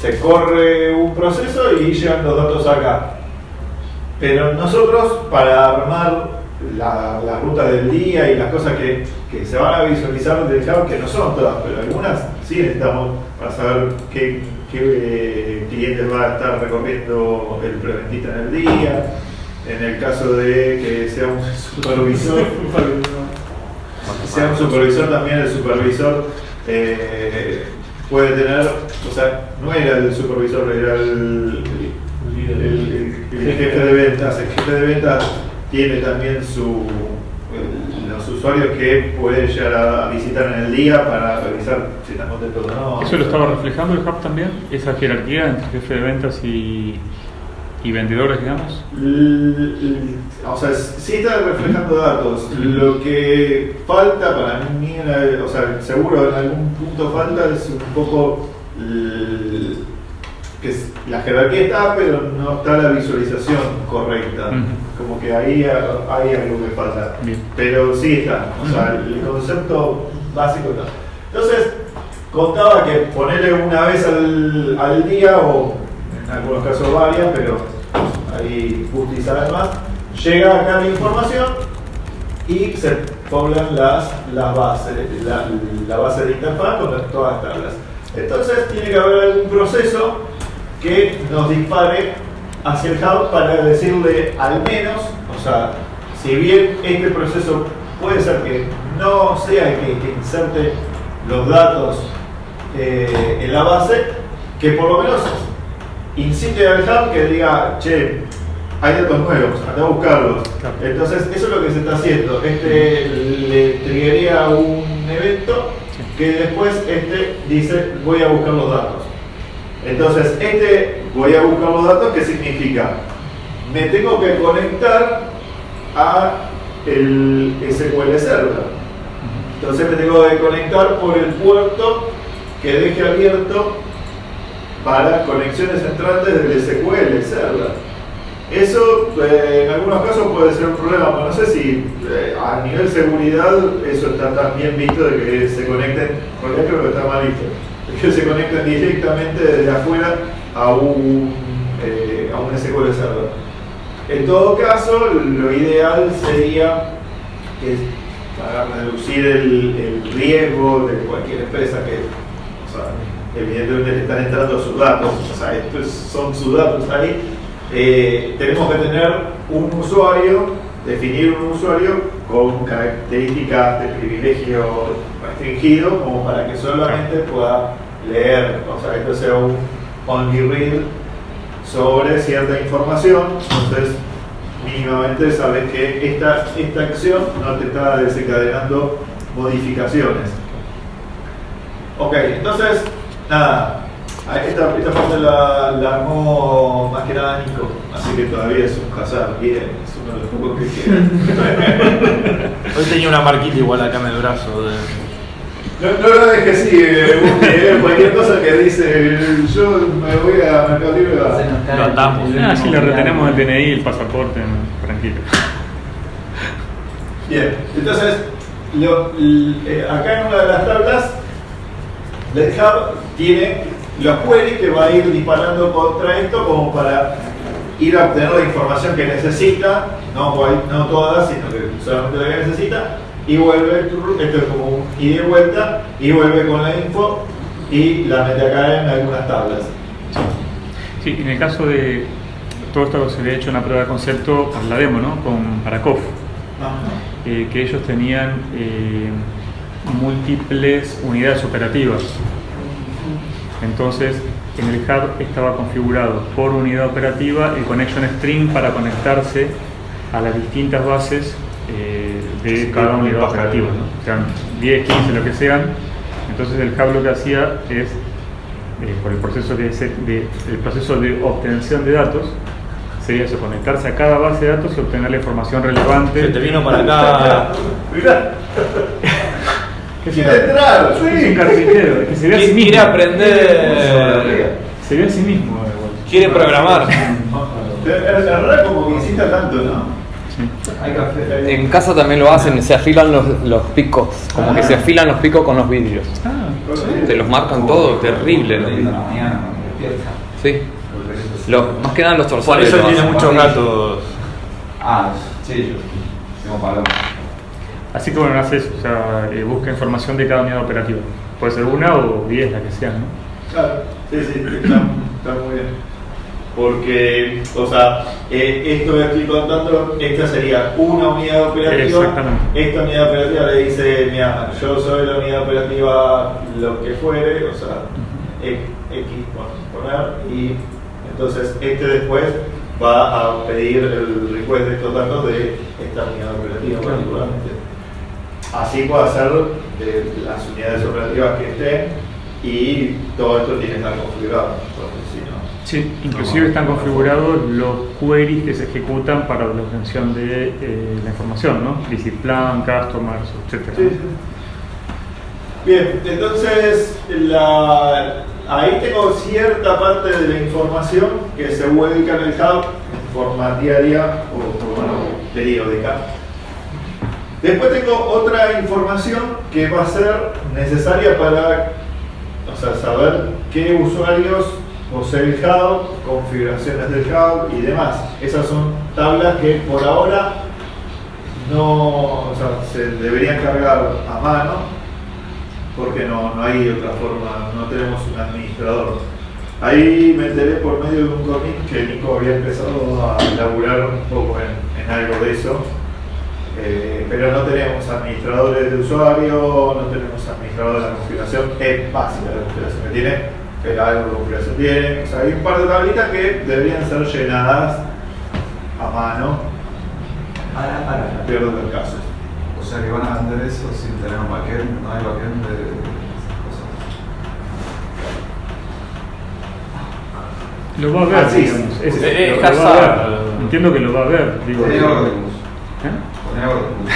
se corre un proceso y llegan los datos acá. Pero nosotros, para armar la ruta del día y las cosas que se van a visualizar del hub, que no son todas, pero algunas sí necesitamos para saber qué clientes va a estar recorriendo el preventista en el día. En el caso de que sea un supervisor, también el supervisor puede tener, o sea, no era el supervisor, era el jefe de ventas. El jefe de ventas tiene también los usuarios que pueden llegar a visitar en el día para revisar si están contentos o no. ¿Eso lo estaba reflejando el hub también? ¿Esa jerarquía entre jefe de ventas y vendedores, digamos? O sea, sí está reflejando datos. Lo que falta para mí, o sea, seguro en algún punto falta es un poco que la jerarquía está, pero no está la visualización correcta. Como que ahí hay algo que falta. Bien. Pero sí está. O sea, el concepto básico está. Entonces, contaba que ponerle una vez al día, o en algunos casos varias, pero ahí Gusti sabe más, llega acá la información y se poblan las bases, la base de interfaz con todas las tablas. Entonces tiene que haber algún proceso que nos dispare hacia el hub para decirle al menos, o sea, si bien este proceso puede ser que no sea el que inserte los datos en la base, que por lo menos incite al hub que diga, che, hay datos nuevos, anda a buscarlos. Claro. Entonces eso es lo que se está haciendo. Le triggería un evento que después dice, voy a buscar los datos. Entonces, voy a buscar los datos, ¿qué significa? Me tengo que conectar a el SQL Server. Entonces me tengo que conectar por el puerto que deje abierto para conexiones entrantes del SQL Server. Eso en algunos casos puede ser un problema, pero no sé si a nivel seguridad eso está tan bien visto de que se conecten, porque creo que está mal visto, que se conecten directamente desde afuera a un SQL Server. En todo caso, lo ideal sería que para reducir el riesgo de cualquier empresa que, o sea, evidentemente le están entrando sus datos, o sea, estos son sus datos ahí, tenemos que tener un usuario, definir un usuario con características de privilegio restringido como para que solamente pueda leer, o sea, esto sea un only read sobre cierta información. Entonces mínimamente sabes que esta acción no te está desencadenando modificaciones. Ok, entonces nada, esta parte la armó más que nada Nico, así que todavía es un hazard, bien, es uno de los pocos que queda. Hoy tenía una marquita igual acá en el brazo No lo dejes así, cualquier cosa que dice yo me voy a Mercado Libre, lo atamos. Si le retenemos el DNI y el pasaporte, tranquilo. Bien, entonces acá en una de las tablas LetHub tiene los queries que va a ir disparando contra esto como para ir a obtener la información que necesita, no todas, sino que solamente la que necesita, y vuelve, esto es como un ida y vuelta, y vuelve con la info y la mete acá en algunas tablas. Sí, en el caso de todo esto se había hecho una prueba de concepto para la demo, ¿no? Con Paracof, que ellos tenían múltiples unidades operativas. Entonces, en el hub estaba configurado por unidad operativa el connection string para conectarse a las distintas bases de cada unidad operativa, ¿no? Sean 10, 15, lo que sean. Entonces el hub lo que hacía es, por el proceso de obtención de datos, sería eso, conectarse a cada base de datos y obtener la información relevante. Se te vino para acá. Mirá. Quiere entrar, sí. Es un carpintero, que se ve a sí mismo. Quiere aprender. Se ve a sí mismo. Quiere programar. Es raro como que insista tanto, ¿no? Sí. Hay café. En casa también lo hacen, se afilan los picos, como que se afilan los picos con los vidrios. Sí. Te los marcan todo, terrible. Sí. Más que nada los Por dorsales. eso lo tiene hacen. muchos gatos. Sí, yo tengo paloma. Así que bueno, haces, o sea, busca información de cada unidad operativa. Puede ser una o 10, la que sea, ¿no? Claro, sí, está muy bien. Porque, o sea, esto que estoy contando, esta sería una unidad operativa. Exactamente. Esta unidad operativa le dice, mira, yo soy la unidad operativa, lo que fuere, o sea, X poner, y entonces después va a pedir el request de estos datos de esta unidad operativa particularmente. Así puede ser de las unidades operativas que estén, y todo esto tiene que estar configurado, porque si no... Sí, inclusive están configurados los queries que se ejecutan para la obtención de la información, ¿no? Visit plan, customers, etc. Sí, sí. Bien, entonces ahí tengo cierta parte de la información que se ubica en el hub en forma diaria o periódica. Después tengo otra información que va a ser necesaria para, o sea, saber qué usuarios posee el hub, configuraciones del hub y demás. Esas son tablas que por ahora no, o sea, se deberían cargar a mano, porque no hay otra forma, no tenemos un administrador. Ahí me enteré por medio de un cómic que Nico había empezado a elaborar un poco en algo de eso, pero no tenemos administradores de usuario, no tenemos administrador de la configuración. Es básica la configuración que tiene, pero algo de configuración tiene. O sea, hay un par de tablitas que deberían ser llenadas a mano, en el peor de los casos. O sea que van a vender eso sin tener un backend, no hay backend de cosas. Lo va a ver, sí, digamos. Es lo va a Hazard. ver. Entiendo que lo va a ver. Digo, Tenía Ordemus. ¿eh? Tenía Ordemus.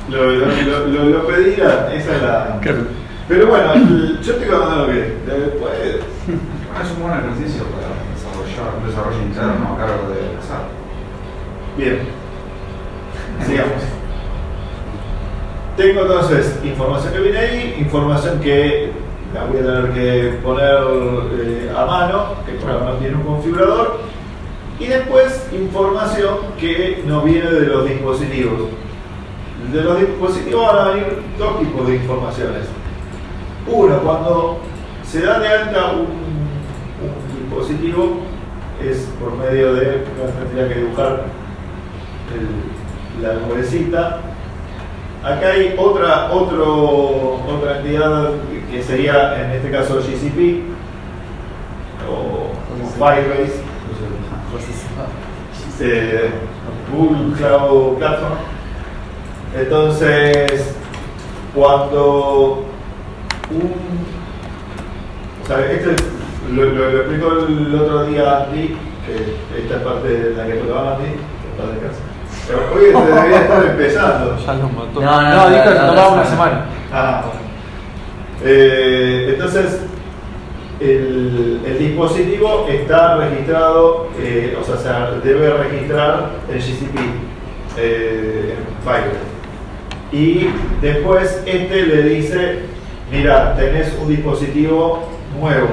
Lo pedirán, esa es la... Claro. Pero bueno, yo estoy contando lo que después... Es un buen ejercicio para desarrollar un desarrollo interno a cargo de SAP. Bien, sigamos. Tengo entonces información que viene ahí, información que la voy a tener que poner a mano, que por ahora no tiene un configurador, y después información que nos viene de los dispositivos. De los dispositivos van a venir dos tipos de informaciones. Uno, cuando se da de alta un dispositivo, es por medio de, tendría que dibujar la nubecita. Acá hay otra entidad que sería en este caso GCP o Firebase, Google Cloud Platform. Entonces, cuando o sea, lo explicó el otro día Andy, que esta es parte de la que tocaba Andy, que de casa. Pero hoy debería estar empezando. Ya lo mató. No, dijo que no, tomaba no, una no. semana. Entonces, el dispositivo está registrado, o sea, se debe registrar en GCP, en Firebase. Y después le dice, mira, tenés un dispositivo nuevo.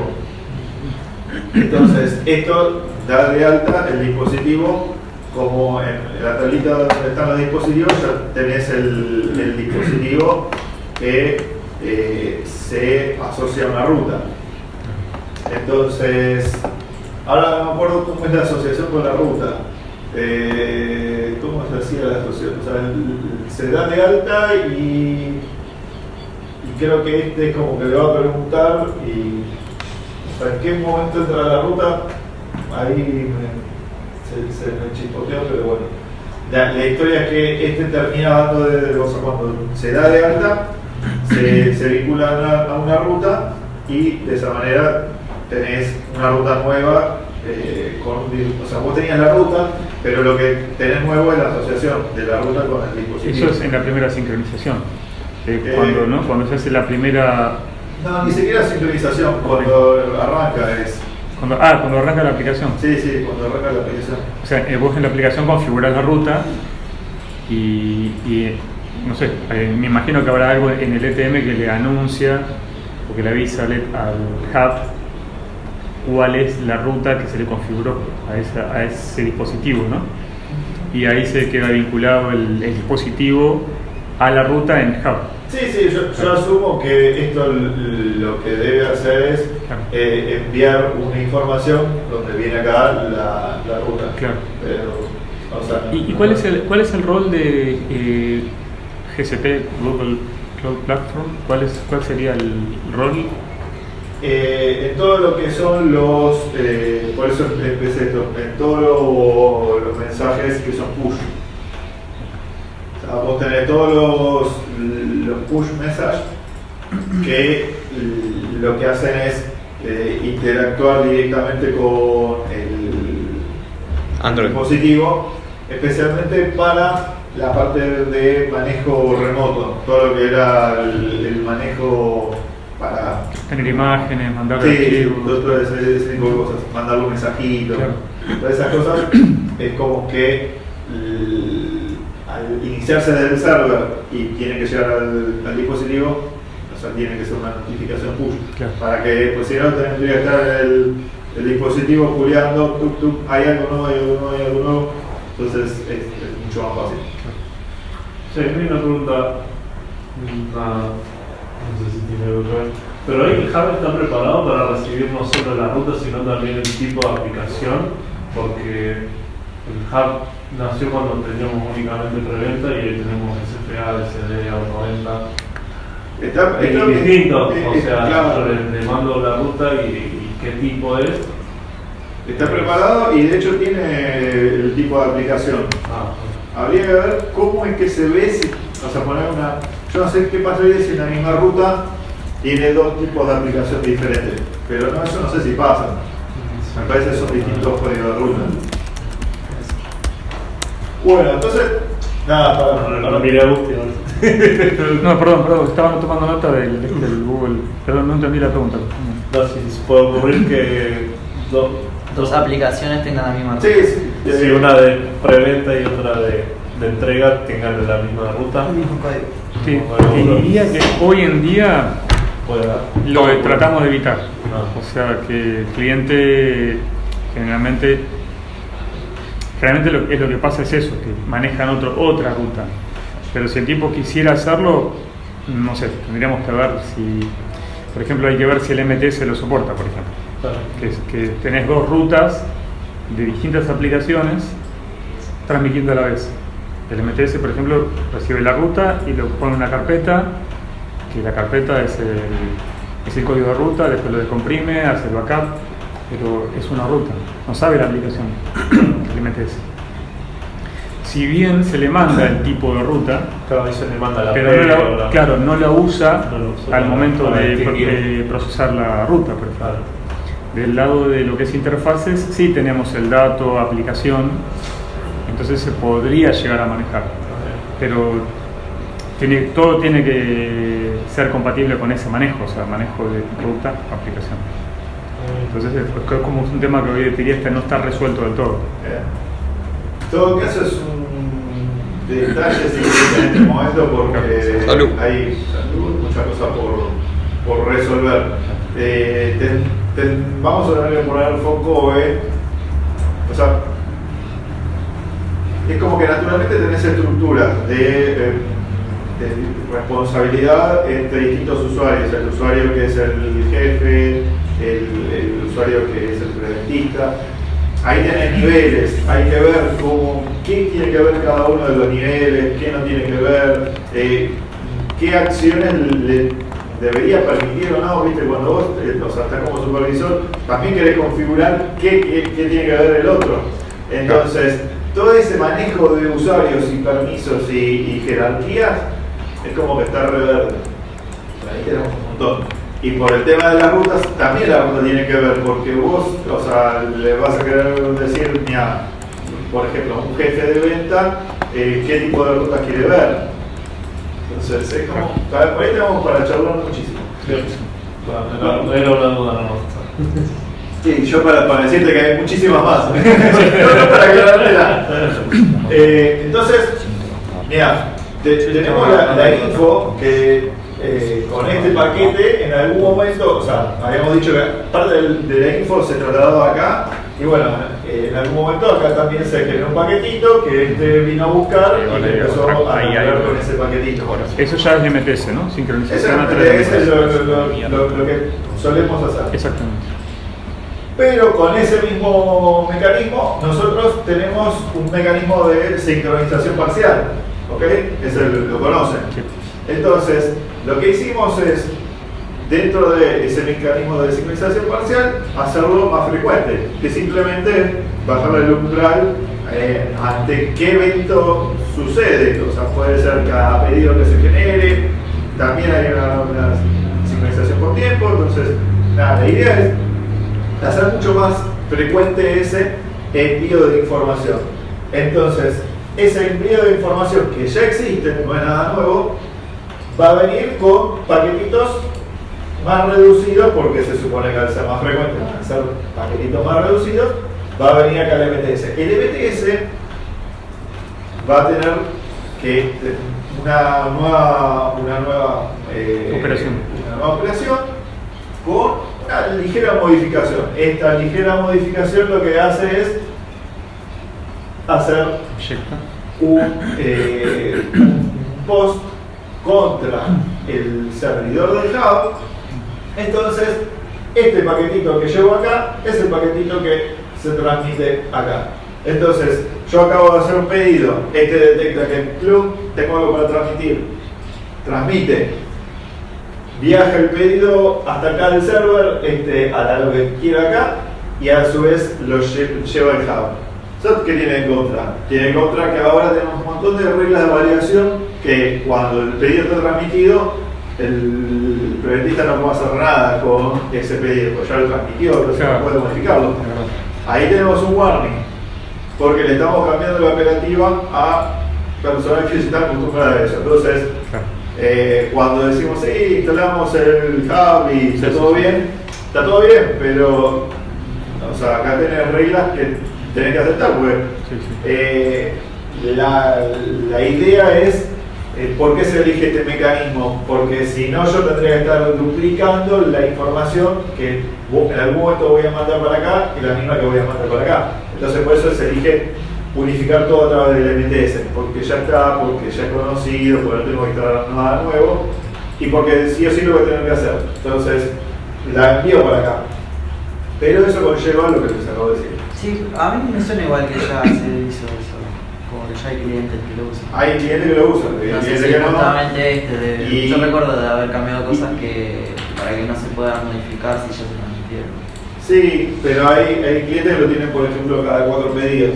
Entonces, esto da de alta el dispositivo, como en la tablita donde están los dispositivos, ya tenés el dispositivo que se asocia a una ruta. Entonces, ahora no me acuerdo cómo es la asociación con la ruta. ¿Cómo se hacía la asociación? O sea, se da de alta y creo que es como que le va a preguntar o sea, en qué momento entra la ruta. Ahí se me chispoteó, pero bueno. La historia es que termina dando o sea, cuando se da de alta, se vincula a una ruta, y de esa manera tenés una ruta nueva. O sea, vos tenías la ruta, pero lo que tenés nuevo es la asociación de la ruta con el dispositivo. Eso es en la primera sincronización. Cuando se hace la primera... No, ni siquiera sincronización, cuando arranca es. Cuando arranca la aplicación. Sí, cuando arranca la aplicación. O sea, vos en la aplicación configurás la ruta y no sé, me imagino que habrá algo en el ETM que le anuncia o que le avisa al hub cuál es la ruta que se le configuró a ese dispositivo, ¿no? Y ahí se queda vinculado el dispositivo a la ruta en Hub. Sí, yo asumo que esto lo que debe hacer es enviar una información donde viene acá la ruta. Claro. Pero, o sea, ¿Y cuál es el rol de GCP, Global Cloud Platform? ¿Cuál sería el rol? En todo lo que son los, por eso empecé esto, en todos los mensajes que son push. O sea, vos tenés todos los push messages que lo que hacen es interactuar directamente con el Android. dispositivo, especialmente para la parte de manejo remoto, todo lo que era el manejo para Tener imágenes, mandar sí, archivos. todo ese tipo de cosas, mandarle un mensajito, Claro. todas esas cosas, es como que al iniciarse desde el server y tiene que llegar al dispositivo, o sea, tiene que ser una notificación push, Claro. para que, pues si no, tendría que estar el dispositivo juliando, hay algo nuevo, hay algo nuevo, entonces es mucho más fácil. Sí, hay una pregunta, no sé si tiene algo que ver, pero ahí el Hub está preparado para recibir no solo la ruta, sino también el tipo de aplicación, porque el Hub nació cuando teníamos únicamente preventa y hoy tenemos SFA, SD, autoventa. Está Es distinto, o sea, claro. yo le mando la ruta y qué tipo es. Está preparado y de hecho tiene el tipo de aplicación. Habría que ver cómo es que se ve, o sea, poner una... Yo no sé qué pasaría si en la misma ruta tiene dos tipos de aplicación diferentes, pero no, eso no sé si pasa. Me parece que son distintos códigos de ruta. Bueno, entonces, nada, Ahora miré a Agustín. No, perdón, estaba tomando nota del Google. Perdón, no entendí la pregunta. No, si puede ocurrir que Dos aplicaciones tengan la misma ruta. si una de preventa y otra de entrega tengan la misma ruta. El mismo código. Sí, Bueno, te diría que hoy en día puede dar. lo que tratamos de evitar. No. O sea, que el cliente generalmente es lo que pasa es eso, que manejan otra ruta. Pero si el tipo quisiera hacerlo, no sé, tendríamos que ver si, por ejemplo, hay que ver si el MTS lo soporta, por ejemplo. Claro. Que tenés dos rutas de distintas aplicaciones transmitiendo a la vez. El MTS, por ejemplo, recibe la ruta y lo pone en una carpeta, que la carpeta es el código de ruta, después lo descomprime, hace el backup, pero es una ruta, no sabe la aplicación el MTS. Si bien se le manda el tipo de ruta, Claro, ahí se le manda la pero no la usa No la usa al momento para de distinguir. procesar la ruta, por ejemplo. Claro. Del lado de lo que es interfaces, sí tenemos el dato, aplicación, entonces se podría llegar a manejar, pero todo tiene que ser compatible con ese manejo, o sea, manejo de ruta, aplicación. Entonces es como un tema que hoy diría que no está resuelto del todo. En todo caso es un detalle en este momento porque Salud. hay muchas cosas por resolver. Vamos a poner el foco en, o sea, es como que naturalmente tenés estructuras de responsabilidad entre distintos usuarios, el usuario que es el jefe, el usuario que es el preventista. Ahí tenés niveles, hay que ver qué tiene que ver cada uno de los niveles, qué no tiene que ver, qué acciones le debería permitir o no, viste, cuando vos estás como supervisor, también querés configurar qué tiene que ver el otro. Entonces, todo ese manejo de usuarios y permisos y jerarquías es como que está reverde. Ahí tenemos un montón. Y por el tema de las rutas, también la ruta tiene que ver, porque vos, o sea, le vas a querer decir, mira, por ejemplo, a un jefe de venta, qué tipo de rutas quiere ver. Entonces, es como, por ahí tenemos para charlar muchísimo. Era una duda, no. Sí, yo para decirte que hay muchísimas más. No para aclarártela. Entonces, mira, tenemos la info que con este paquete en algún momento, o sea, habíamos dicho que parte de la info se trasladó acá, y bueno, en algún momento acá también se generó un paquetito que este vino a buscar y empezó a trabajar con ese paquetito. Eso ya es MTS, ¿no? Sincronización a través Ese es lo que solemos hacer. Exactamente. Pero con ese mismo mecanismo, nosotros tenemos un mecanismo de sincronización parcial, ¿ok? Ese lo conocen. Sí. Entonces, lo que hicimos es, dentro de ese mecanismo de sincronización parcial, hacerlo más frecuente, que simplemente bajar el umbral ante qué evento sucede. O sea, puede ser cada pedido que se genere, también hay una sincronización por tiempo. Entonces, nada, la idea es hacer mucho más frecuente ese envío de información. Entonces, ese envío de información que ya existe, no es nada nuevo, va a venir con paquetitos más reducidos, porque se supone que al ser más frecuente van a ser paquetitos más reducidos, va a venir acá el MTS. El MTS va a tener que una nueva operación con una ligera modificación. Esta ligera modificación lo que hace es hacer un post contra el servidor del hub. Entonces, este paquetito que llevo acá es el paquetito que se transmite acá. Entonces, yo acabo de hacer un pedido, este detecta que tengo algo para transmitir, transmite, viaja el pedido hasta acá del server, a lo que quiera acá, y a su vez lo lleva al hub. ¿Qué tiene en contra? Tiene en contra que ahora tenemos un montón de reglas de variación que cuando el pedido está transmitido, el preventista no puede hacer nada con ese pedido, porque ya lo transmitió, entonces no puede modificarlo. Ahí tenemos un warning, porque le estamos cambiando la operativa a personas que se están acostumbradas a eso. Entonces, cuando decimos, sí, instalamos el hub y está todo bien, pero o sea, acá tenés reglas que tenés que aceptar, porque la idea es ¿por qué se elige este mecanismo? Porque si no, yo tendría que estar duplicando la información que en algún momento voy a mandar para acá y la misma que voy a mandar para acá. Entonces, por eso se elige unificar todo a través del MTS, porque ya está, porque ya es conocido, porque no tengo que instalar nada nuevo y porque sí o sí lo voy a tener que hacer. Entonces, la envío para acá. Pero eso conlleva lo que les acabo de decir. Sí, a mí me suena igual que ya se hizo eso. Como que ya hay clientes que lo usan. Hay clientes que lo usan, No sé si justamente yo recuerdo de haber cambiado cosas para que no se puedan modificar si ya se transmitieron. Sí, pero hay clientes que lo tienen, por ejemplo, cada 4 pedidos.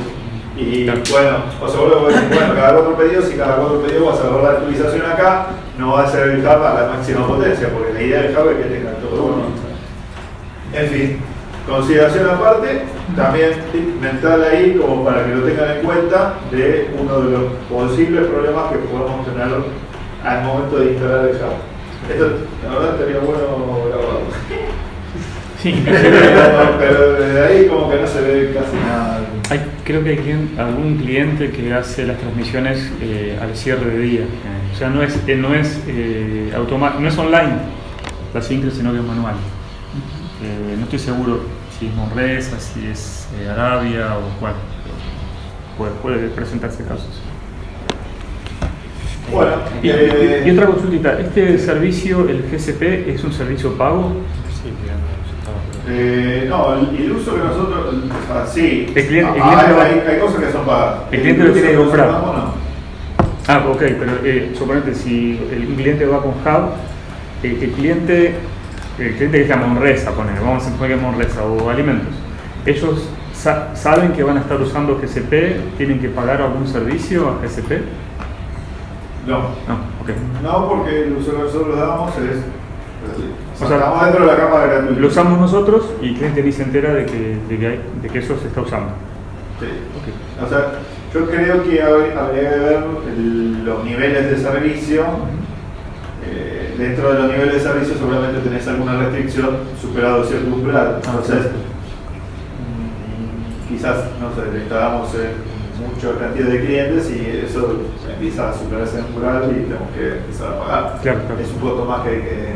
Y bueno, o sea, vos lo decir, bueno, cada 4 pedidos, y cada 4 pedidos vas a ver la actualización acá, no va a ser el hub a la máxima potencia, porque la idea del hub es que tenga todo uno. En fin, consideración aparte, también mental ahí como para que lo tengan en cuenta de uno de los posibles problemas que podemos tener al momento de instalar el hub. Esto, la verdad, estaría bueno grabarlo. Sí, pero desde ahí como que no se ve casi nada. Creo que hay algún cliente que hace las transmisiones al cierre de día. O sea, no es online la sincro, sino que es manual. No estoy seguro si es Monresa, si es Arabia o cuál. Puede presentarse casos. Bueno, y otra consultita, ¿este servicio, el GCP, es un servicio pago? No, el uso que nosotros, o sea, sí, hay cosas que son pagas. El cliente lo tiene que comprar. No. Ah, ok, pero suponete si un cliente va con Hub, el cliente que es la Monresa, vamos a suponer que es Monresa o alimentos, ellos saben que van a estar usando GCP, tienen que pagar algún servicio a GCP. No, okay. No, porque el uso que nosotros damos es, o sea, estamos dentro de la cama gratuita. Lo usamos nosotros y el cliente ni se entera de que eso se está usando. Sí. Okay. O sea, yo creo que habría que ver los niveles de servicio. Dentro de los niveles de servicio seguramente tenés alguna restricción superado cierto umbral. Entonces, quizás, no sé, le instalamos en mucha cantidad de clientes y eso empieza a superarse en el mural y tenemos que empezar a pagar. Claro, claro. Es un costo más que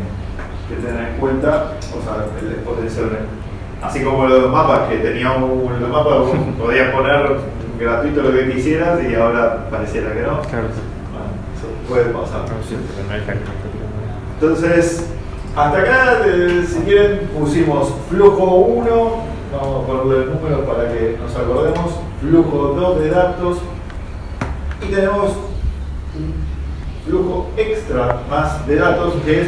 tener en cuenta, o sea, el potencial. Así como los mapas, que los mapas podías poner gratuito lo que quisieras y ahora pareciera que no. Claro. Bueno, eso puede pasar. Entonces, hasta acá, si quieren, pusimos flujo 1, vamos a ponerle el número para que nos acordemos, flujo 2 de datos, y tenemos un flujo extra más de datos, que es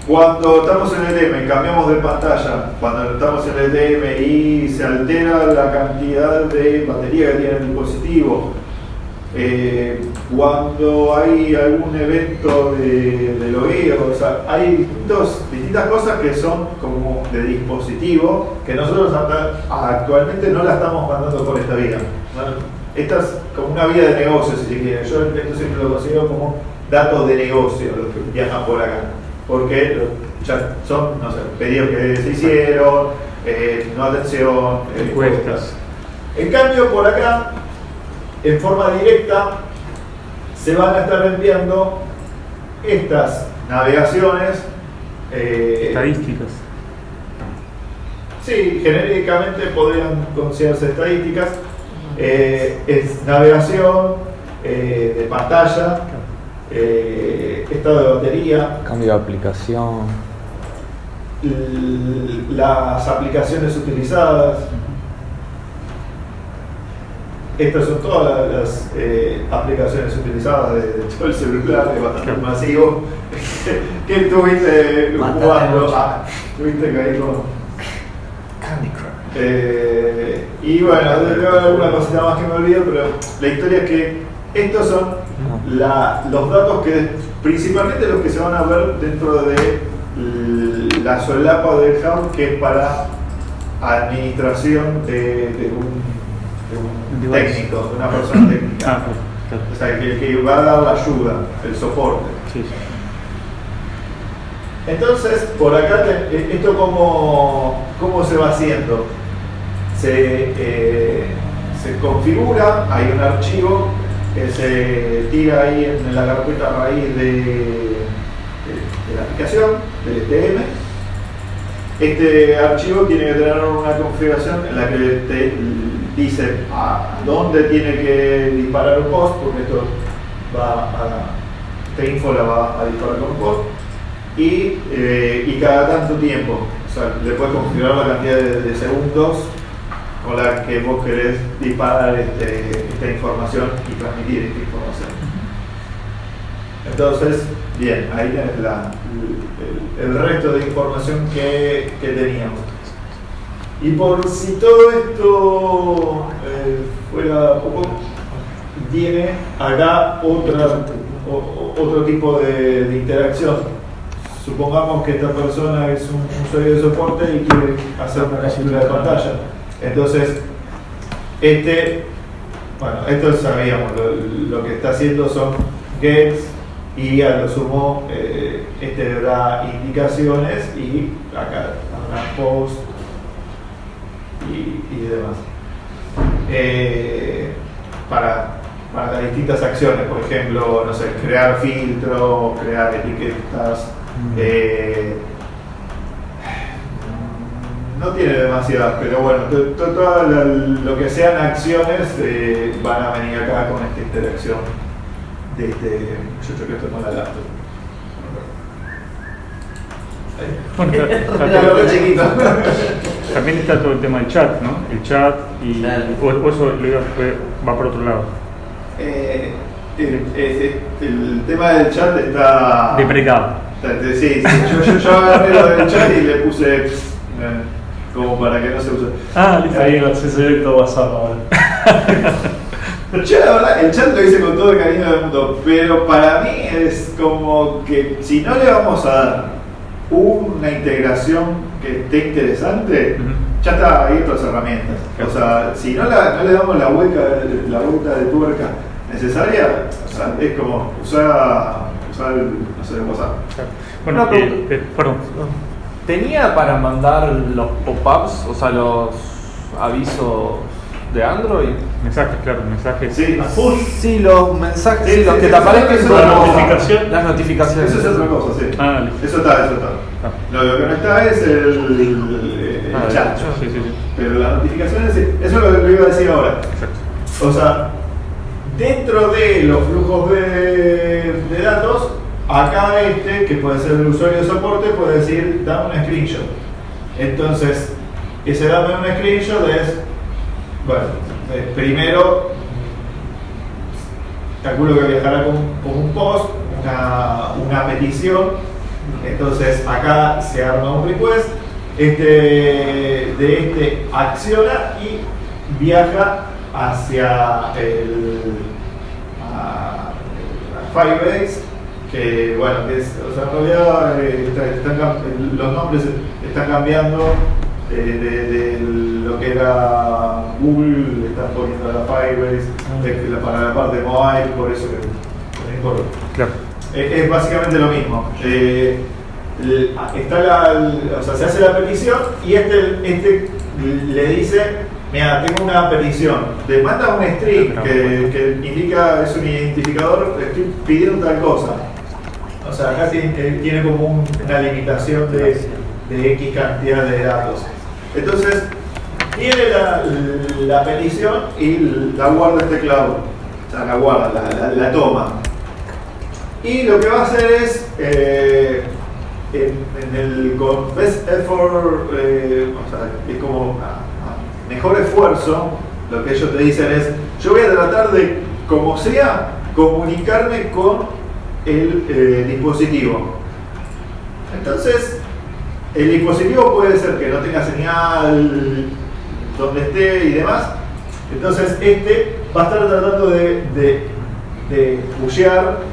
cuando estamos en el DM y cambiamos de pantalla, cuando estamos en el DM y se altera la cantidad de batería que tiene el dispositivo, cuando hay algún evento de logueo, o sea, hay distintas cosas que son como de dispositivo que nosotros actualmente no la estamos mandando por esta vía. Bueno, esta es como una vía de negocio, si se quiere. Yo esto siempre lo considero como datos de negocio, los que viajan por acá. Porque ya son, no sé, pedidos que se hicieron, no atención, encuestas. En cambio, por acá, en forma directa, se van a estar enviando estas navegaciones. Estadísticas. Sí, genéricamente podrían considerarse estadísticas. Es navegación de pantalla. Estado de batería, Cambio de aplicación. las aplicaciones utilizadas. Estas son todas las aplicaciones utilizazadas de todo el celular, es bastante masivo. ¿Qué estuviste jugando? Estuviste caído con Candy Crush. y bueno, debe haber alguna cosita más que me olvido, pero la historia es que estos son los datos que principalmente los que se van a ver dentro de la solapa del hub, que es para administración de un técnico, de una persona técnica. O sea, que va a dar la ayuda, el soporte. Sí, sí. Entonces, por acá, ¿esto cómo se va haciendo? Se configura, hay un archivo que se tira ahí en la carpeta raíz de la aplicación, del STM. Este archivo tiene que tener una configuración en la que te dice a dónde tiene que disparar un post, porque esto esta info la va a disparar con un post, y cada tanto tiempo, o sea, le puedes configurar la cantidad de segundos con la que vos querés disparar esta información y transmitir esta información. Entonces, bien, ahí tenés el resto de información que teníamos. Y por si todo esto fuera poco, tiene acá otro tipo de interacción. Supongamos que esta persona es un usuario de soporte y quiere hacer una captura de pantalla. Entonces, esto sabíamos, lo que está haciendo son gets y a lo sumo le da indicaciones y acá habrá post y demás. Para las distintas acciones, por ejemplo, no sé, crear filtro, crear etiquetas. No tiene demasiadas, pero bueno, todo lo que sean acciones van a venir acá con esta interacción de este muchacho que está con la laptop. Bueno, chiquito. también está todo el tema del chat, ¿no? El chat y o eso va por otro lado. El tema del chat está Deprecado. Sí, yo agarré lo del chat y le puse como para que no se use. Listo. Ahí el acceso directo a WhatsApp ahora. Yo la verdad, el chat lo hice con todo el cariño del mundo, pero para mí es como que si no le vamos a dar una integración que esté interesante, ya está ahí otras herramientas. O sea, si no le damos la vuelta de tuerca necesaria, o sea, es como usar no sé, WhatsApp. Bueno, perdón. ¿Tenía para mandar los pop-ups, o sea, los avisos de Android. Mensajes, claro, mensajes. Sí, push. Sí, los mensajes, Sí, sí, los sí, que sí, te aparecen eso es como otra cosa. notificación. las notificaciones. Eso es otra cosa, sí. Ah, listo. Eso está. No, lo que no está es el chat. Sí, sí, sí. Pero las notificaciones, eso es lo que iba a decir ahora. Exacto. O sea, dentro de los flujos de datos, acá que puede ser el usuario de soporte, puede decir, dame un screenshot. Entonces, ese dame un screenshot es, bueno, primero, calculo que viajará con un post, una petición. Entonces, acá se arma un request, acciona y viaja hacia Firebase, que bueno, o sea, en realidad los nombres están cambiando de lo que era Google, le están poniendo a la Firebase para la parte mobile, por eso que no importa. Claro. Es básicamente lo mismo. O sea, se hace la petición y le dice, mira, tengo una petición, te manda un string que indica, es un identificador, estoy pidiendo tal cosa. O sea, acá tiene como una limitación de X cantidad de datos. Entonces, tiene la petición y la guarda el teclado. O sea, la guarda, la toma. Y lo que va a hacer es, con best effort, o sea, es como mejor esfuerzo, lo que ellos te dicen es, yo voy a tratar de, como sea, comunicarme con el dispositivo. Entonces, el dispositivo puede ser que no tenga señal donde esté y demás. Entonces, va a estar tratando de pushear,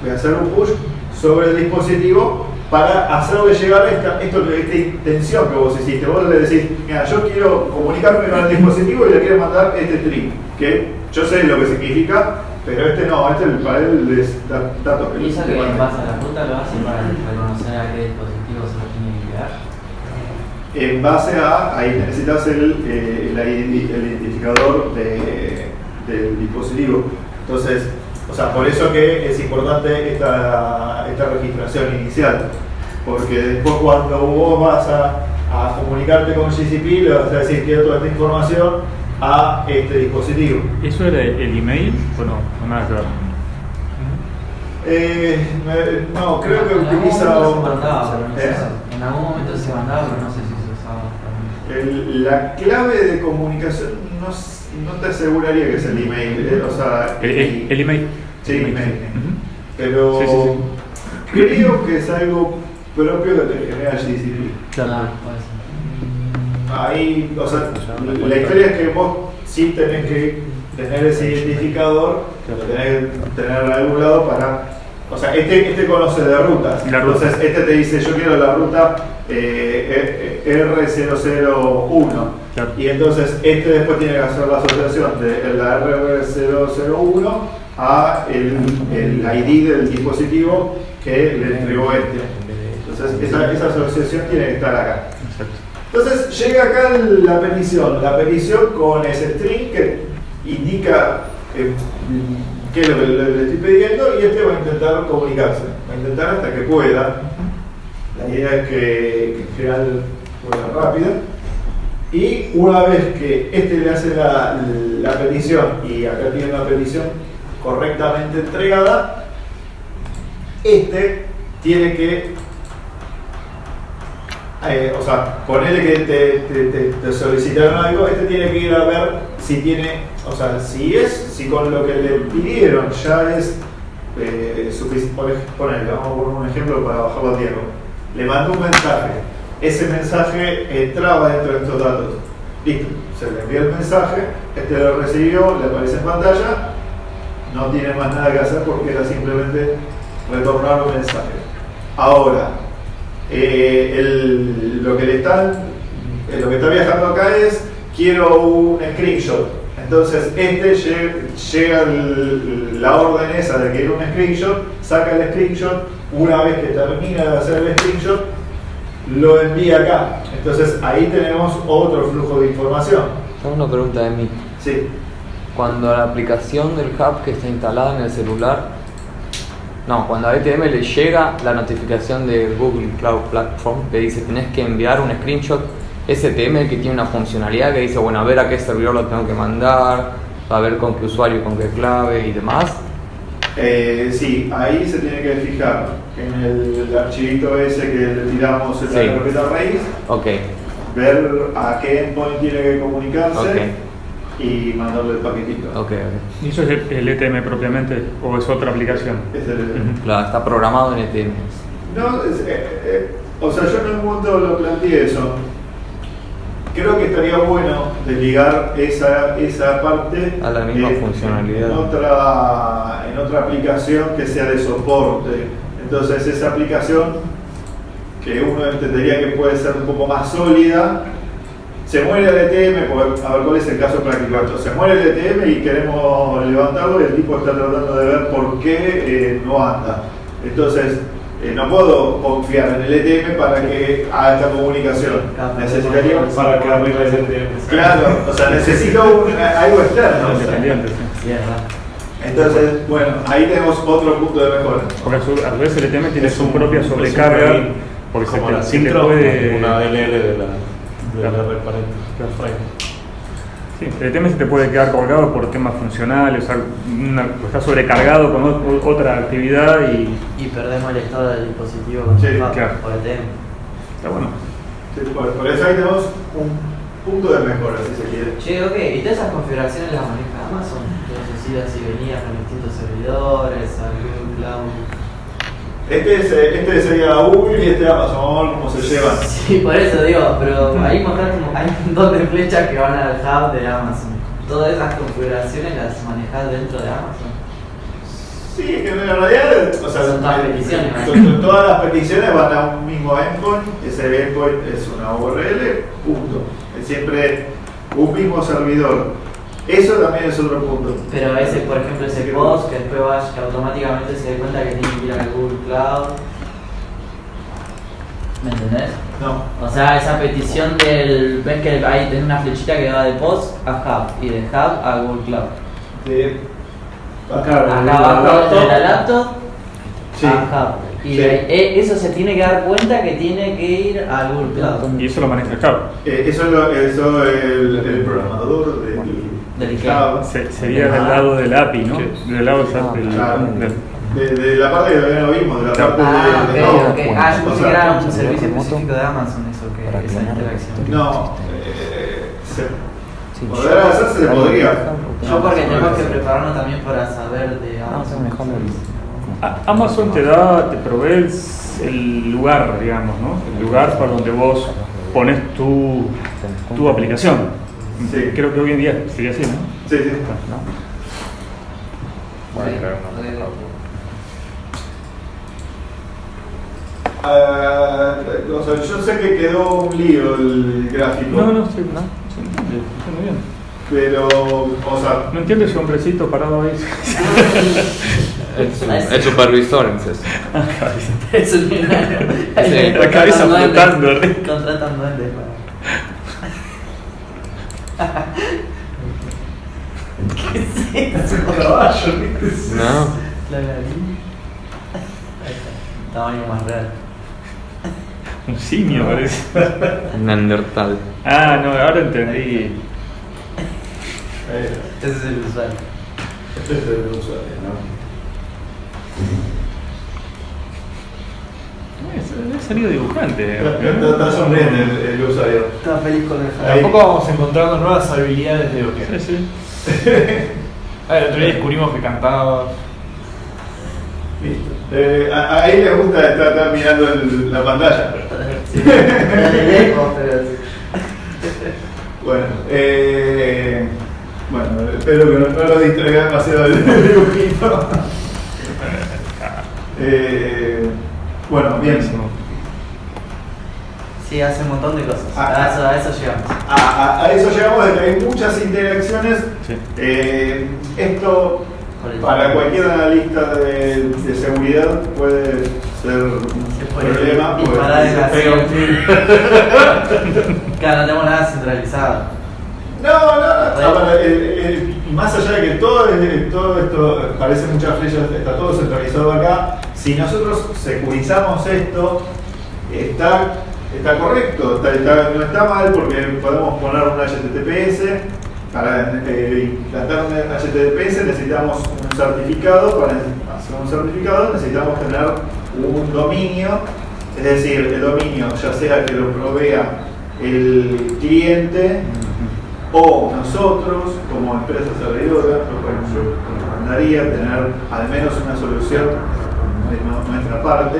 de hacer un push sobre el dispositivo para hacerle llegar esta intención que vos hiciste. Vos le decís, mira, yo quiero comunicarme con el dispositivo y le quiero mandar este string, que yo sé lo que significa, pero no, para él es datos que ¿Y eso que le en base a la ruta lo hace para reconocer a qué dispositivo se lo tiene que enviar? En base a, ahí necesitas el identificador del dispositivo. Entonces, o sea, por eso que es importante esta registración inicial, porque después cuando vos vas a comunicarte con GCP, le vas a decir quiero toda esta información a este dispositivo. ¿Eso era el email o no? No nada que ver. No, creo que utiliza En algún momento se mandaba, pero no sé si se usaba. la clave de comunicación no te aseguraría que es el email, o sea, el email. Sí, email. Uh-huh. Pero sí. creo que es algo propio que te genera GCP. Claro. Puede ser. Ahí, o sea, la historia es que vos sí tenés que tener ese identificador, lo tenés que tener en algún lado para. O sea, este conoce de rutas. Entonces, te dice: yo quiero la ruta R001. Claro. Y entonces, después tiene que hacer la asociación de la R001 a el ID del dispositivo que le entregó Entonces, esa asociación tiene que estar acá. Exacto. Entonces, llega acá la petición con ese string que indica qué es lo que le estoy pidiendo, y va a intentar comunicarse, va a intentar hasta que pueda. La idea es que en general pueda rápido, y una vez que le hace la petición, y acá tiene una petición correctamente entregada, tiene que o sea, ponele que te solicitaron algo, tiene que ir a ver si tiene, o sea, si con lo que le pidieron ya es suficiente. Ponele, vamos a poner un ejemplo para bajarlo a tiempo. Le mandó un mensaje, ese mensaje entraba dentro de estos datos. Listo, se le envió el mensaje, lo recibió, le aparece en pantalla, no tiene más nada que hacer porque era simplemente retornar un mensaje. Ahora, lo que está viajando acá es: quiero un screenshot. Entonces llega la orden esa de que quiere un screenshot, saca el screenshot, una vez que termina de hacer el screenshot, lo envía acá. Entonces ahí tenemos otro flujo de información. Tengo una pregunta de mí. Sí. Cuando la aplicación del hub que está instalada en el celular, cuando a ETM le llega la notificación de Google Cloud Platform que dice tenés que enviar un screenshot, ese ETM el que tiene una funcionalidad que dice, bueno, a ver a qué servidor lo tengo que mandar, a ver con qué usuario, con qué clave y demás. Sí, ahí se tiene que fijar en el archivito ese que le tiramos en la carpeta raíz, ver a qué endpoint tiene que comunicarse y mandarle el paquetito. ¿Y eso es el ETM propiamente o es otra aplicación? Es el ETM. Claro, está programado en ETM. No, o sea, yo en un punto lo planteé eso. Creo que estaría bueno desligar esa parte a la misma funcionalidad en otra aplicación que sea de soporte. Entonces esa aplicación que uno entendería que puede ser un poco más sólida, se muere el ETM, a ver cuál es el caso práctico. Entonces, se muere el ETM y queremos levantarlo y el tipo está tratando de ver por qué no anda. Entonces no puedo confiar en el ETM para que haga esta comunicación. Necesitaría para que arregle el ETM. Claro, o sea, necesito algo externo. Independiente, sí. Entonces, bueno, ahí tenemos otro punto de mejora. Porque a su vez el ETM tiene su propia sobrecarga, porque como se la te Sintro, puede... una DLL de la reparente. Sí, el ETM se te puede quedar colgado por temas funcionales, o sea, está sobrecargado con otra actividad y perdemos el estado del dispositivo con Sí, el claro. por ETM. está bueno. Sí, por eso ahí tenemos un punto de mejora, si se quiere. Che, ok, ¿y todas esas configuraciones las maneja Amazon? Entonces, idas y venidas con distintos servidores, a Google Cloud. Este sería Google y este Amazon, vamos a ver cómo se llevan. Sí, por eso digo, pero ahí mostraste como hay un montón de flechas que van al hub de Amazon. Todas esas configuraciones las manejas dentro de Amazon. Sí, que en realidad, o sea, Son todas peticiones, todas las peticiones van a un mismo endpoint, ese endpoint es una URL, punto. Es siempre un mismo servidor. Eso también es otro punto. Pero ese, por ejemplo, ese post que después vaya, que automáticamente se dé cuenta que tiene que ir a Google Cloud. ¿Me entendés? No. O sea, esa petición del. ¿Ves que ahí tenés una flechita que va de post a hub y de hub a Google Cloud? Acá, Acá abajo de la laptop Sí. a hub. Y Sí. de ahí, eso se tiene que dar cuenta que tiene que ir a Google Cloud. Y eso lo maneja el hub. Eso el programador Del Java. Sería del lado del API, ¿no? Del lado del, Claro. del- De la parte que todavía no vimos, de la parte Ah, de ok, no. ok. Ah, yo O pensé sea, que era un servicio específico de Amazon, eso que esa interacción. No, poder hacerse se podría. Yo porque tenemos que prepararnos también para saber de Amazon. Amazon te provee el lugar, digamos, ¿no? El lugar para donde vos pones tu aplicación. Sí. Creo que hoy en día sería así, ¿no? Sí, sí. O sea, yo sé que quedó un lío el gráfico. No, sí, se entiende bien. Pero, o sea, No entiendo ese hombrecito parado ahí. El supervisor, entonces. Es un milagro. Sí, la cabeza flotando. Contratan duendes para. ¿Qué es eso? caballo, No. La gallina. Ahí está. Tamaño más real. Un simio parece. Neandertal. Ah, no, ahora entendí. Ese es el usuario. Este es el usuario, ¿no? Ha salido dibujante. Está sonriendo el usuario. Está feliz con el Ahí. Tampoco vamos encontrando nuevas habilidades de OK. Sí, sí. El otro día descubrimos que cantaba. Listo. A ahí le gusta estar mirando la pantalla. Sí, era de lejos, pero sí. Bueno, espero que no lo distraiga demasiado el dibujito. Bueno, bien. Sí, hace un montón de cosas. Ah. A eso llegamos. A eso llegamos de que hay muchas interacciones. Sí. Esto para cualquier analista de seguridad puede ser un problema. Disparar porque- en la Claro, no tenemos nada centralizado. Más allá de que todo esto parece muchas flechas, está todo centralizado acá, si nosotros securizamos esto, está correcto, no está mal porque podemos poner un HTTPS. Para implantar un HTTPS necesitamos un certificado, para hacer un certificado necesitamos tener un dominio, es decir, el dominio ya sea que lo provea el cliente o nosotros como empresa servidora, nos recomendaría tener al menos una solución de nuestra parte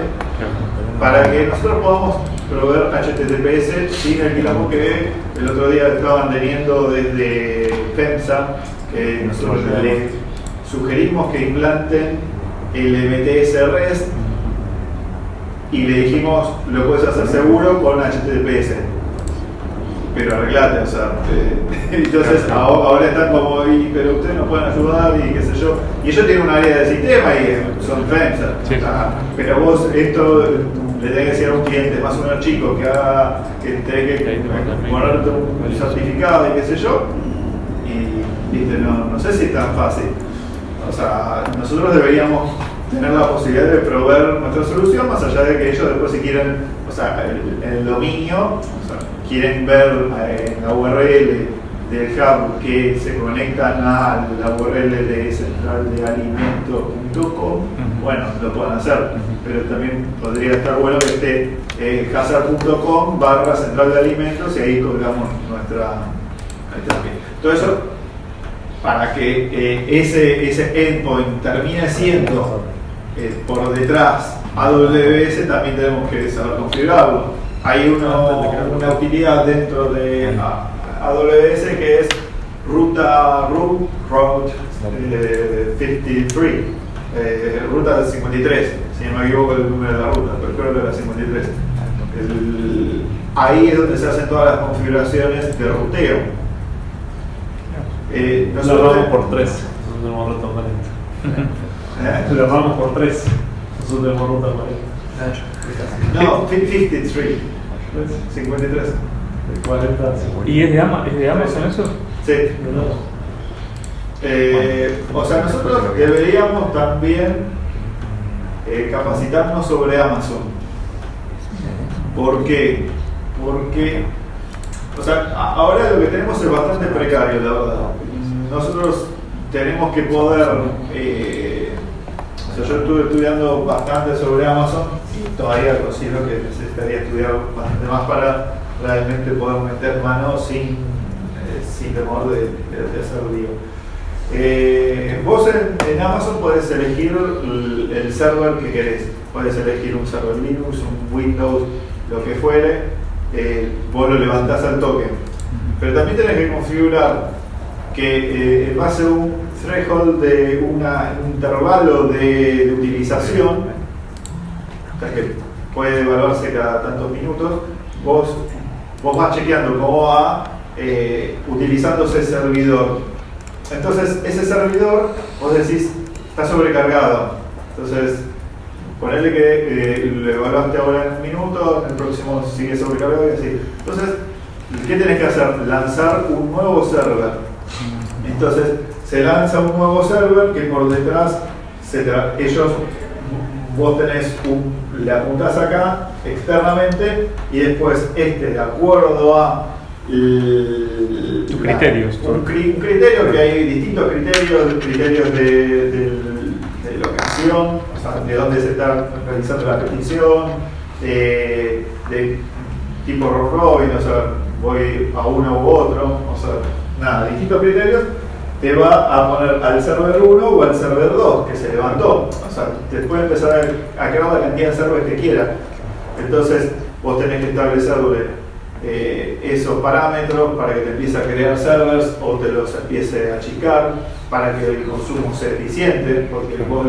para que nosotros podamos proveer HTTPS sin el quilombo que el otro día estaban teniendo desde FEMSA, que nosotros les sugerimos que implanten el MTS REST y le dijimos lo puedes hacer seguro con HTTPS, pero arreglate, o sea, entonces ahora están como, pero ustedes nos pueden ayudar y qué sé yo, y ellos tienen un área de sistema y son FEMSA, sí. Pero vos esto le tenés que decir a un cliente más o menos chico que tenés que guardarte un certificado y qué sé yo, y viste, no sé si es tan fácil. O sea, nosotros deberíamos tener la posibilidad de proveer nuestra solución, más allá de que ellos después si quieren, o sea, el dominio, o sea, quieren ver en la URL del hub que se conectan a la URL de centraldealimentos.com, bueno, lo pueden hacer, pero también podría estar bueno que esté hazard.com/centraldealimentos y ahí colgamos nuestra todo eso para que ese endpoint termine siendo por detrás AWS, también tenemos que saber configurarlo. Hay una utilidad dentro de AWS que es Route 53, ruta 53, si no me equivoco el número de la ruta, pero creo que era 53. Ahí es donde se hacen todas las configuraciones de ruteo. Nosotros vamos por 3, nosotros tenemos ruta 40. Lo vamos por 3, nosotros tenemos ruta 40. No, 53. 53. 40, 50. ¿Y es de Amazon eso? Sí. O sea, nosotros deberíamos también capacitarnos sobre Amazon. ¿Por qué? Porque, o sea, ahora lo que tenemos es bastante precario, la verdad. Nosotros tenemos que poder, o sea, yo estuve estudiando bastante sobre Amazon y todavía considero que necesitaría estudiar bastante más para realmente poder meter mano sin temor de hacer lío. Vos en Amazon podés elegir el server que querés. Podés elegir un server Linux, un Windows, lo que fuere. Vos lo levantás al toque. Pero también tenés que configurar que en base a un threshold de un intervalo de utilización, o sea, que puede evaluarse cada tantos minutos, vos vas chequeando cómo va utilizándose el servidor. Entonces ese servidor, vos decís, está sobrecargado. Entonces, ponele que lo evaluaste ahora en un minuto, en el próximo sigue sobrecargado y así. Entonces, ¿qué tenés que hacer? Lanzar un nuevo server. Entonces, se lanza un nuevo server que por detrás, vos tenés le apuntás acá externamente y después de acuerdo a criterios. Un criterio que hay distintos criterios de locación, o sea, de dónde se está realizando la petición, de tipo round robin, o sea, voy a uno u otro, o sea, nada, distintos criterios, te va a poner al server 1 o al server 2 que se levantó, o sea, te puede empezar a crear la cantidad de servers que quieras. Entonces, vos tenés que establecerle esos parámetros para que te empiece a crear servers o te los empiece a achicar para que el consumo sea eficiente, porque vos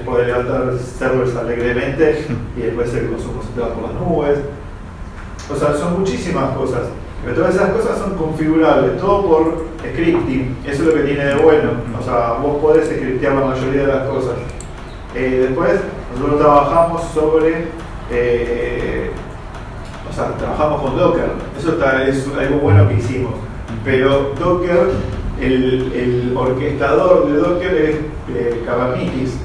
podés levantar servers alegremente y después el consumo se te va por las nubes. O sea, son muchísimas cosas, pero todas esas cosas son configurables, todo por scripting. Eso es lo que tiene de bueno, o sea, vos podés scriptear la mayoría de las cosas. Después, nosotros trabajamos sobre o sea, trabajamos con Docker, eso es algo bueno que hicimos. Pero Docker, el orquestador de Docker es Kubernetes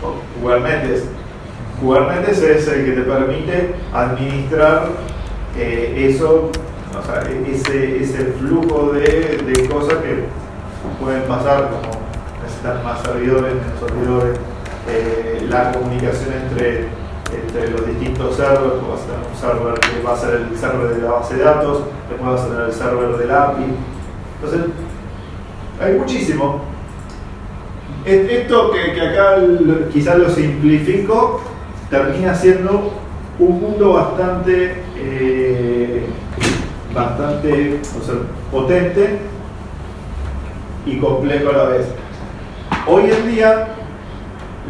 o Kubernetes. Kubernetes es el que te permite administrar eso, o sea, ese flujo de cosas que pueden pasar, como necesitar más servidores, menos servidores, la comunicación entre los distintos servers. Vas a tener un server que va a ser el server de la base de datos, después vas a tener el server del API. Entonces, hay muchísimo. Esto que acá quizás lo simplifico, termina siendo un mundo bastante o sea, potente y complejo a la vez. Hoy en día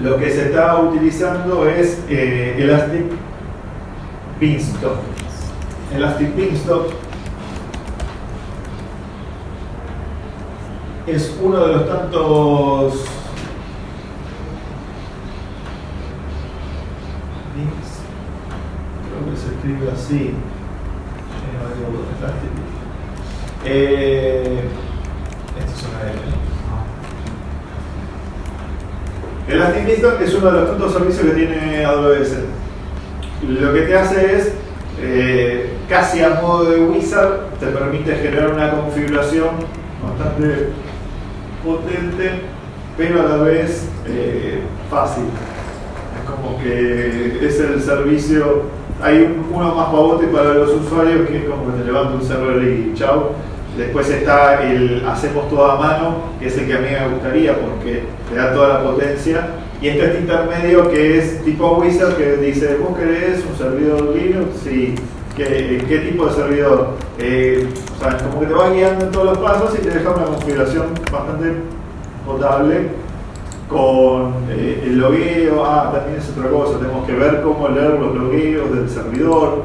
lo que se está utilizando es Elastic Beanstalk. Elastic Beanstalk es uno de los tantos creo que se escribe así. Esto es una L. Elastic Beanstalk es uno de los tantos servicios que tiene AWS. Lo que te hace es, casi a modo de wizard, te permite generar una configuración bastante potente, pero a la vez fácil. Es como que es el servicio, hay uno más pavote para los usuarios, que es como que te levanta un server y chau. Después está el hacemos todo a mano, que es el que a mí me gustaría porque te da toda la potencia. Y está este intermedio que es tipo wizard, que dice, ¿vos querés un servidor Linux? Sí. ¿Qué tipo de servidor? O sea, como que te va guiando en todos los pasos y te deja una configuración bastante potable con el logueo. También es otra cosa, tenemos que ver cómo leer los logueos del servidor.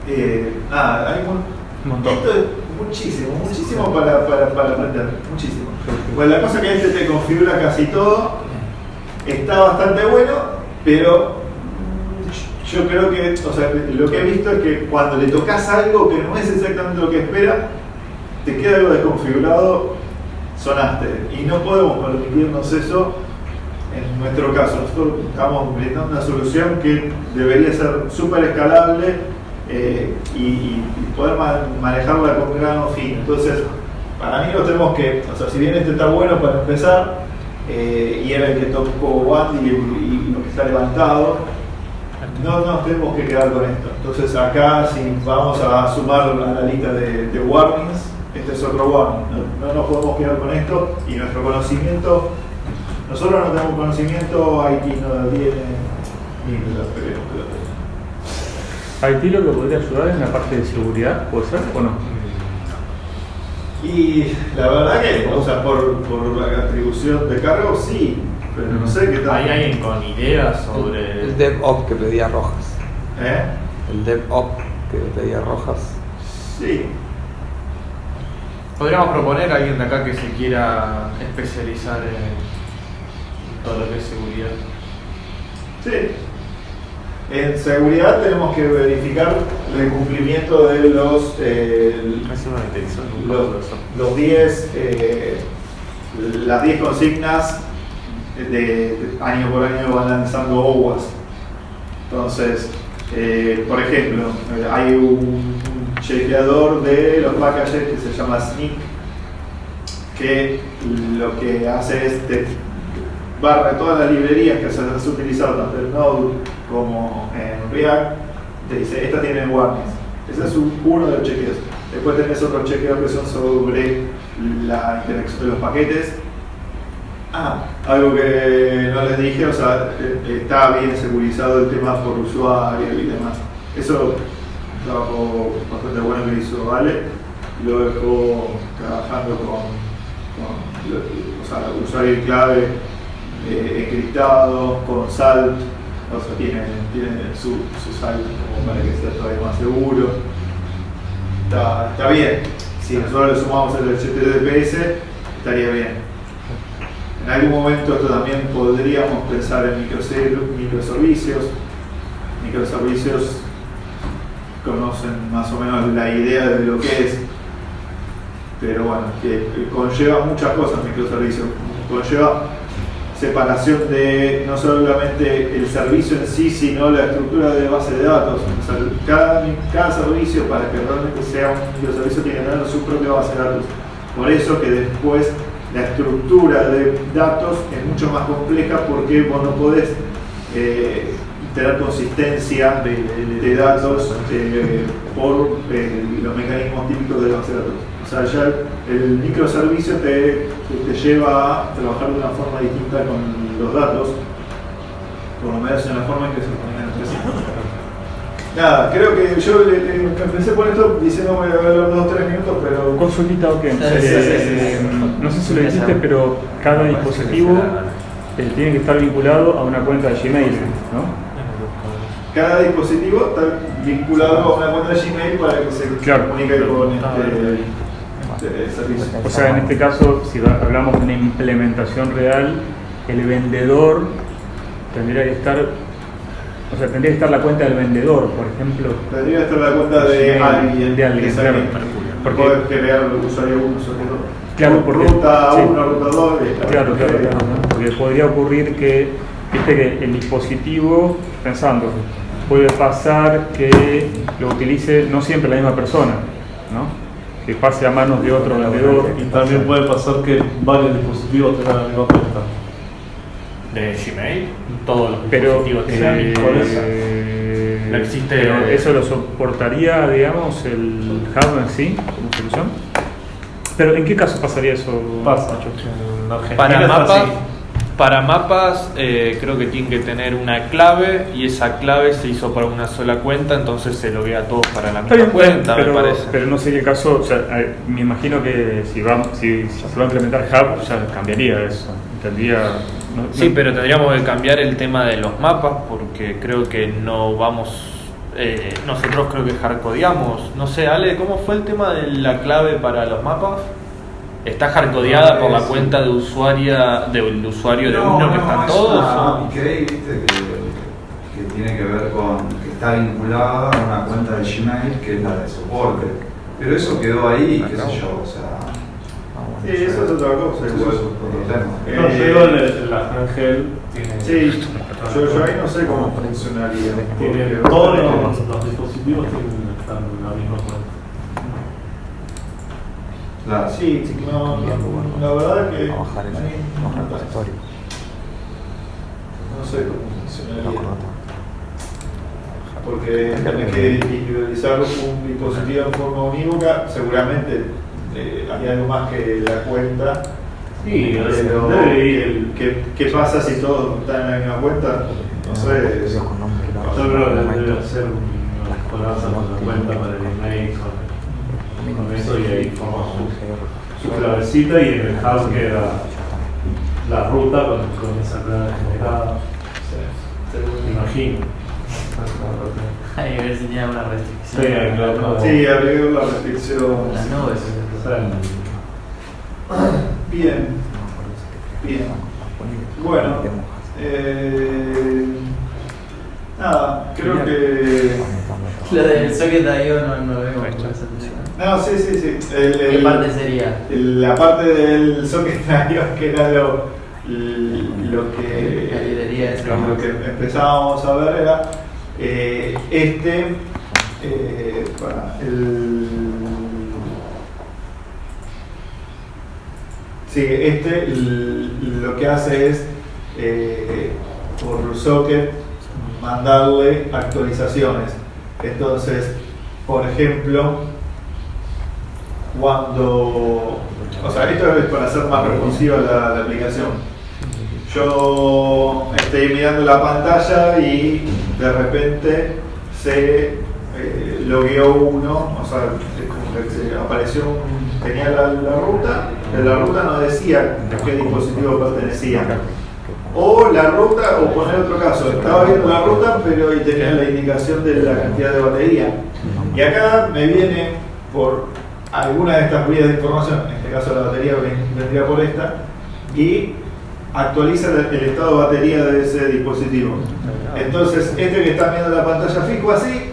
Hay un montón. Esto es muchísimo para aprender, muchísimo. Pues la cosa que te configura casi todo, está bastante bueno, pero yo creo que, o sea, lo que he visto es que cuando le tocas algo que no es exactamente lo que espera, te queda algo desconfigurado, sonaste. Y no podemos permitirnos eso en nuestro caso. Nosotros estamos brindando una solución que debería ser súper escalable y poder manejarla con grano fino. Entonces, para mí lo tenemos que, o sea, si bien este está bueno para empezar, y era el que tocó Wandy y lo que está levantado, no nos tenemos que quedar con esto. Entonces acá, si vamos a sumar a la lista de warnings, este es otro warning. No nos podemos quedar con esto, y nuestro conocimiento, nosotros no tenemos conocimiento, IT no tiene, ni lo esperemos que lo tenga. IT lo que podría ayudar es en la parte de seguridad, ¿puede ser o no? Y la verdad que, o sea, por la atribución de cargo, sí, pero no sé qué tal. ¿Hay alguien con ideas sobre El DevOps que pedía Rojas. ¿Eh? El DevOps que pedía Rojas. Sí. Podríamos proponer a alguien de acá que se quiera especializar en todo lo que es seguridad? Sí. En seguridad tenemos que verificar el cumplimiento de los 10, las 10 consignas de año por año van lanzando OWASP. Entonces, por ejemplo, hay un chequeador de los packages que se llama Snyk, que lo que hace es barra todas las librerías que se han utilizado tanto en Node como en React, te dice, esta tiene warnings. Ese es uno de los chequeos. Después tenés otros chequeos que son sobre la interacción de los paquetes. Algo que no les dije, o sea, está bien segurizado el tema por usuario y demás. Eso es un trabajo bastante bueno que hizo Vale. Lo dejó trabajando con o sea, usuario y clave encriptado, con Salt. O sea, tiene su Salt como para que sea todavía más seguro. Está bien. Si nosotros le sumamos el HTTPS, estaría bien. En algún momento esto también podríamos pensar en microservicios. Microservicios conocen más o menos la idea de lo que es. pero bueno, que conlleva muchas cosas microservicios, conlleva separación de no solamente el servicio en sí, sino la estructura de base de datos. O sea, cada servicio, para que realmente sea un microservicio, tiene que tener su propia base de datos. Por eso que después la estructura de datos es mucho más compleja, porque vos no podés tener consistencia de datos por los mecanismos típicos de la base de datos. O sea, ya el microservicio te lleva a trabajar de una forma distinta con los datos, por lo menos en la forma en que se ponen entre sí. Nada, creo que yo empecé por esto diciendo que voy a hablar 2 o 3 minutos, pero... Consultita, ok. No sé si lo dijiste, pero cada dispositivo tiene que estar vinculado a una cuenta de Gmail, ¿no? Cada dispositivo está vinculado a una cuenta de Gmail para que se comunique con este servicio. O sea, en este caso, si hablamos de una implementación real, el vendedor tendría que estar, o sea, tendría que estar la cuenta del vendedor, por ejemplo. Tendría que estar la cuenta de alguien. De alguien, claro. Porque puedes crear el usuario 1 sobre todo. Claro, porque, ruta 1, ruta 2. Claro, porque podría ocurrir que, viste, que el dispositivo, pensando, puede pasar que lo utilice no siempre la misma persona, ¿no? Que pase a manos de otro vendedor. Y también puede pasar que varios dispositivos tengan la misma cuenta. ¿De Gmail? Todos los Pero, dispositivos tienen no existe. Pero eso lo soportaría, digamos, el hub en sí, como solución. Pero ¿en qué caso pasaría eso? Pasa. Para mapas creo que tienen que tener una clave, y esa clave se hizo para una sola cuenta, entonces se loguea a todos para la misma cuenta, me parece. Pero no sería el caso, o sea, me imagino que si se va a implementar Hub ya cambiaría eso, Sí, pero tendríamos que cambiar el tema de los mapas, porque creo que no vamos... nosotros creo que hardcodeamos. No sé, Ale, ¿cómo fue el tema de la clave para los mapas? ¿Está hardcodeada por la cuenta de usuario de uno que están todos? No, y creí, viste, que tiene que ver con que está vinculada a una cuenta de Gmail que es la de soporte. Pero eso quedó ahí, qué sé yo, o sea... Sí, eso es otra cosa. Eso es otro tema. No, yo digo el Ángel tiene... Sí, yo ahí no sé cómo funcionaría. Todos los dispositivos tienen que estar en la misma cuenta. Claro. Sí, no, la verdad que no sé cómo funcionaría. Porque tenés que individualizar un dispositivo en forma unívoca, seguramente hay algo más que la cuenta. Sí, pero ¿qué pasa si todos están en la misma cuenta? No sé. Yo creo que debe hacer una esperanza con la cuenta para el email, con eso, y ahí forma su clavecita, y en el hub queda la ruta con esa clave generada. Me imagino. Hay que ver si tiene alguna restricción. Sí, claro. Sí, agregar la restricción. Las nubes. Bien. Bueno, nada, creo que... Lo del socket IO no lo vemos. No, sí. ¿Qué parte sería? La parte del socket IO, que era lo que empezábamos a ver, era lo que hace es por socket mandarle actualizaciones. Entonces, por ejemplo, o sea, esto es para hacer más responsiva la aplicación. Yo estoy mirando la pantalla y de repente se logueó uno, o sea, como que se apareció tenía la ruta, pero la ruta no decía a qué dispositivo pertenecía. O la ruta, o poner otro caso, estaba viendo la ruta, pero y tenía la indicación de la cantidad de batería. Y acá me viene por alguna de estas vías de información, en este caso la batería vendría por esta, y actualiza el estado de batería de ese dispositivo. Entonces, este que está viendo la pantalla fijo así,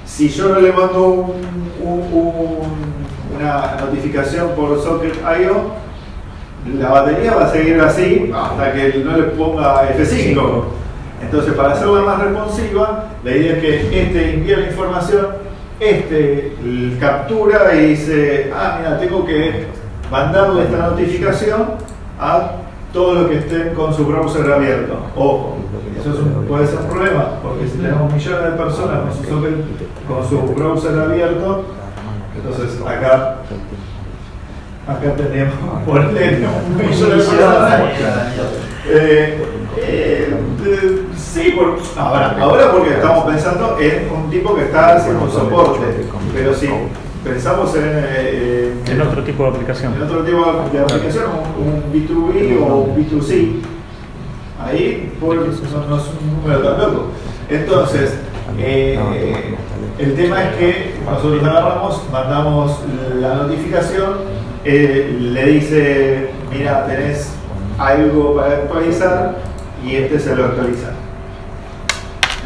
si yo no le mando una una notificación por Socket.io, la batería va a seguir así hasta que no le ponga F5. Entonces, para hacerla más responsiva, la idea es que este envía la información, captura y dice, mira, tengo que mandarle esta notificación a todos los que estén con su browser abierto. Ojo, eso puede ser un problema, porque si tenemos millones de personas con su browser abierto, entonces acá tenemos por un millón de personas. Sí, ahora porque estamos pensando en un tipo que está haciendo un soporte, pero si pensamos en otro tipo de aplicación, un B2B o un B2C, ahí no es un número tan loco. Entonces, el tema es que nosotros agarramos, mandamos la notificación, le dice, mira, tenés algo para actualizar, y se lo actualiza.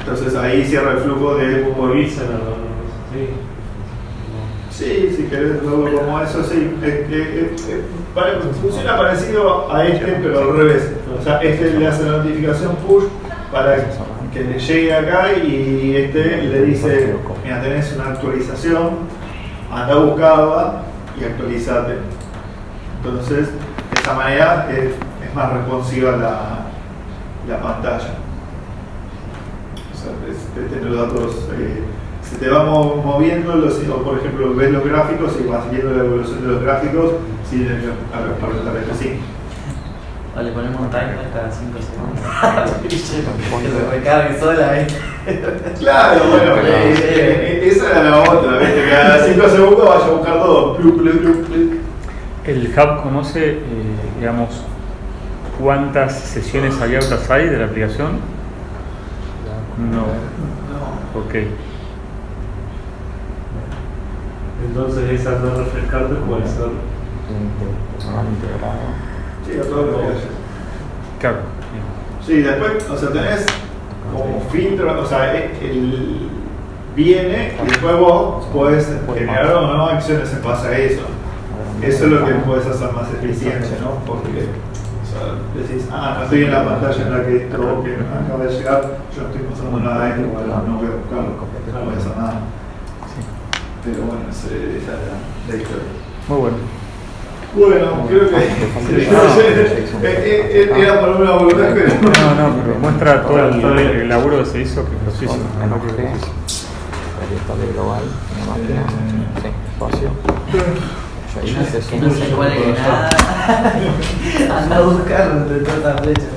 Entonces ahí cierra el flujo de por Visa, Sí, si querés verlo como eso, sí. Funciona parecido a pero al revés. O sea, le hace la notificación push para que le llegue acá y le dice, mira, tenés una actualización, anda a buscarla y actualizate. Entonces, de esa manera es más responsiva la pantalla. O sea, los datos se te va moviendo, por ejemplo, ves los gráficos y vas viendo la evolución de los gráficos sin apretar F5. O le ponemos un timer cada 5 segundos. Que se recargue sola, Claro, bueno, esa era la otra, ¿viste? Cada 5 segundos vaya a buscar todo. ¿El hub conoce, digamos, cuántas sesiones abiertas hay de la aplicación? No. Ok. Entonces esa no refrescarte puede ser. Sí, a todo lo que haya. Claro. Sí, después, o sea, tenés como filtro, o sea, viene y después vos podés generar o no acciones en base a eso. Eso es lo que puedes hacer más eficiente, ¿no? Porque decís, no estoy en la pantalla en la que esto que acaba de llegar, yo no estoy pasando nada de esto, no voy a buscarlo, no voy a hacer nada. Pero bueno, esa es la historia. Muy bueno. Bueno, creo que era por una voluntad, pero pero muestra todo el laburo que se hizo, que es grosísimo. Global, espacio. Que no se cuelgue nada. Anda a buscarlo entre todas las flechas.